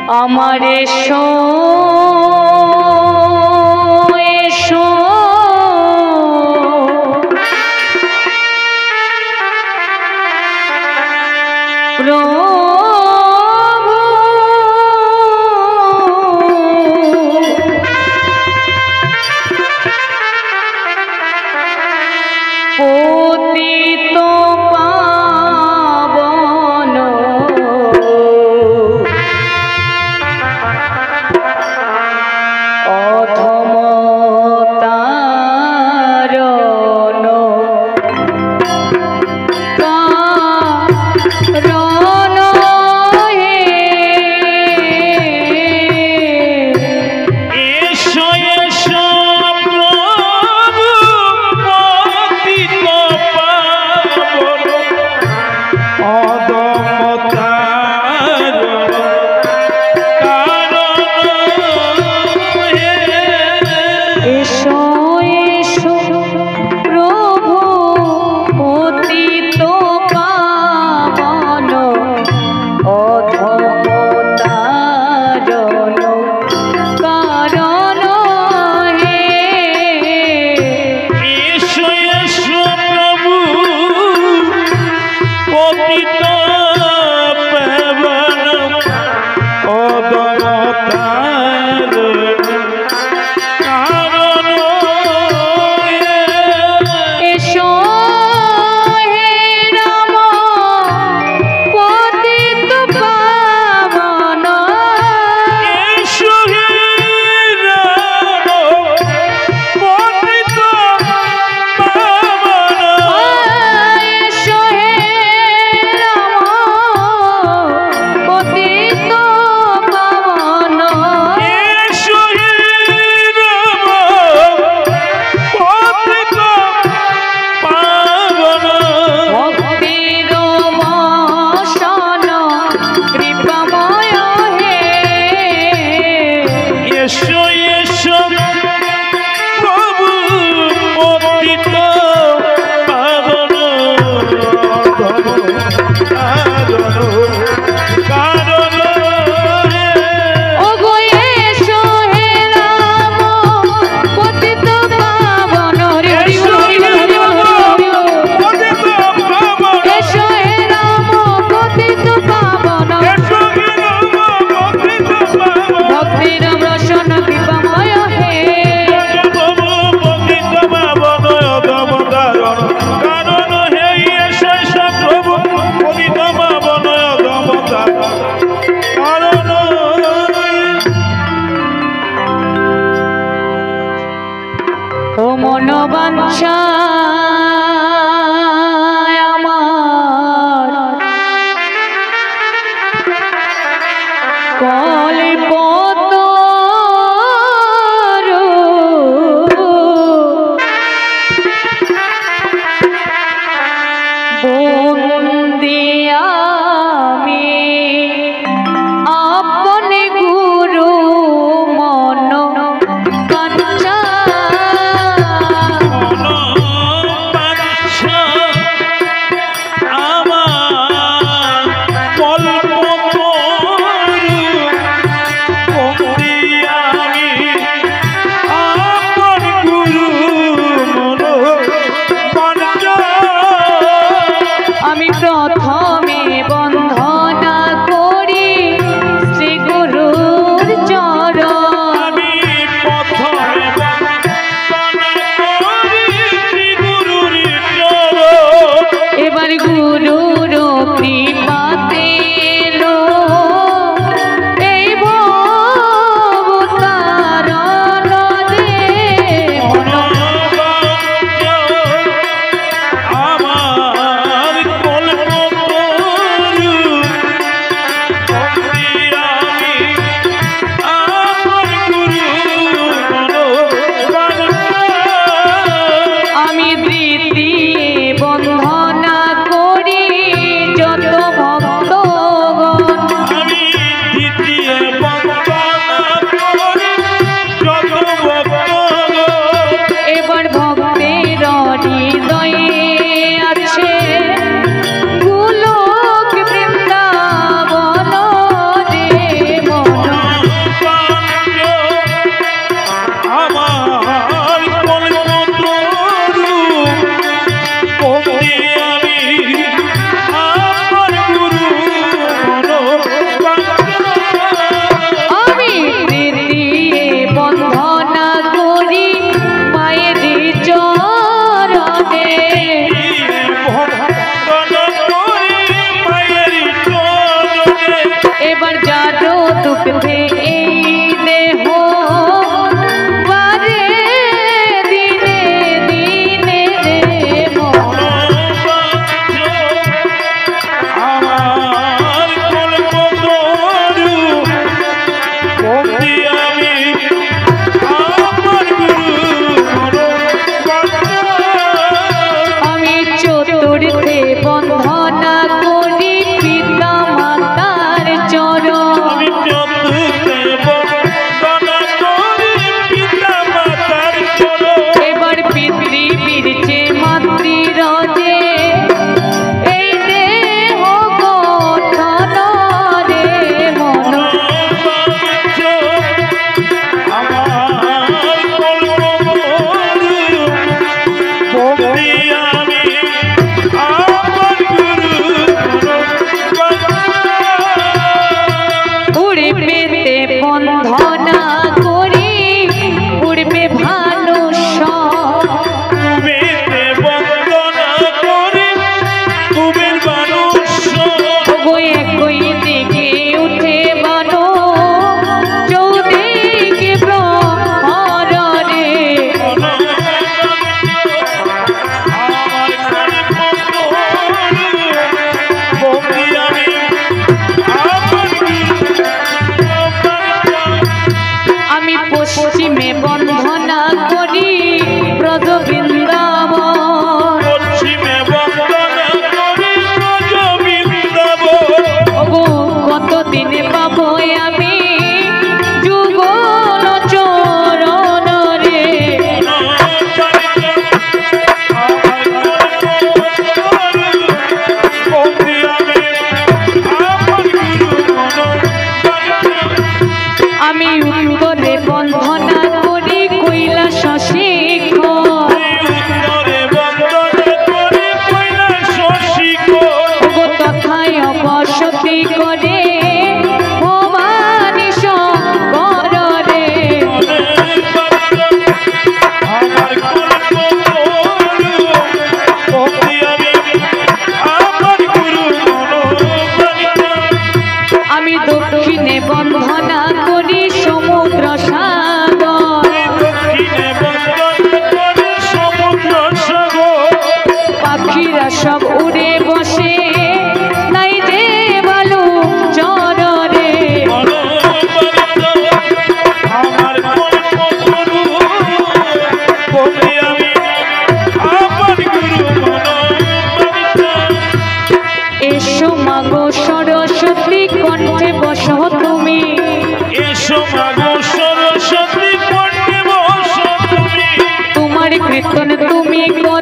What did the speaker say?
আমার এসো এসো প্রভু পতিত পাবন অধম তারণ কারণ হে এসো এসো প্রভু পতিত পাবন অধম তারণ এসো এসো প্রভু পতিত পাবন অধম তারণ কারণ হে এসো এসো প্রভু পতিত পাবন অধম তারণ কারণ এসো হে রাম পতিত পাবন এসো হে রাম পতিত পাবন এসো হে রাম পতিত পাবন এসো হে রাম পতিত পাবন ভক্তির মশন কৃপাময় হে এসো এসো প্রভু পতিত পাবন অধম তারণ কারণ ওগো এসো হে রাম পতিত পাবন রে এসো হে রাম পতিত পাবন এসো হে রাম পতিত পাবন এসো হে রাম পতিত পাবন ভক্তির রসন কৃপাময় হে প্রভু পতিত পাবন অধম তারণ কারণ হে এসো এসো প্রভু পতিত পাবন অধম তারণ কারণ ও মন বাঞ্ছা আমার কল্পতরু বন্দি আমি আপনি গুরু মন বাঞ্ছা আমার কল্পতরু যারো দুঃখে এই দেহ বারে দিনে দিনে রে মন আমার কল্পতরু ভক্তি আমি আমার গুরু আমি চতুর্থে বন্ধনা করি পিতা মাতার চরণ আমি চতুর্থে বন্দনা করি পিতা মাতার চরণ এবার পৃথিবীর যে মাতৃরজে এই দেহ গঠন রে মন উড়বেতে বন্ধনা করি উড়বে ভানু একই দিকে উঠে বানো চৌদিকে ব্রহ্মর রে আমি পশ্চিমে বন্ধনা করি ব্রজ বৃন্দাবন ওগো কতদিনে পাবো আমি যুগল চরণ রে আমি উত্তরে বন্ধনা করি কৈলাস শিখর ওগো তথায় অবসতি করে ভবানী শঙ্কর রে আমি দক্ষিণে বন্ধনা করি সমুদ্র সাগর পাখিরা সব উড়ে বসে নাই যে বালু চর রে এসো মাগো সরস্বতী কণ্ঠে বসো তুমি তোমার কীর্তন তুমি কর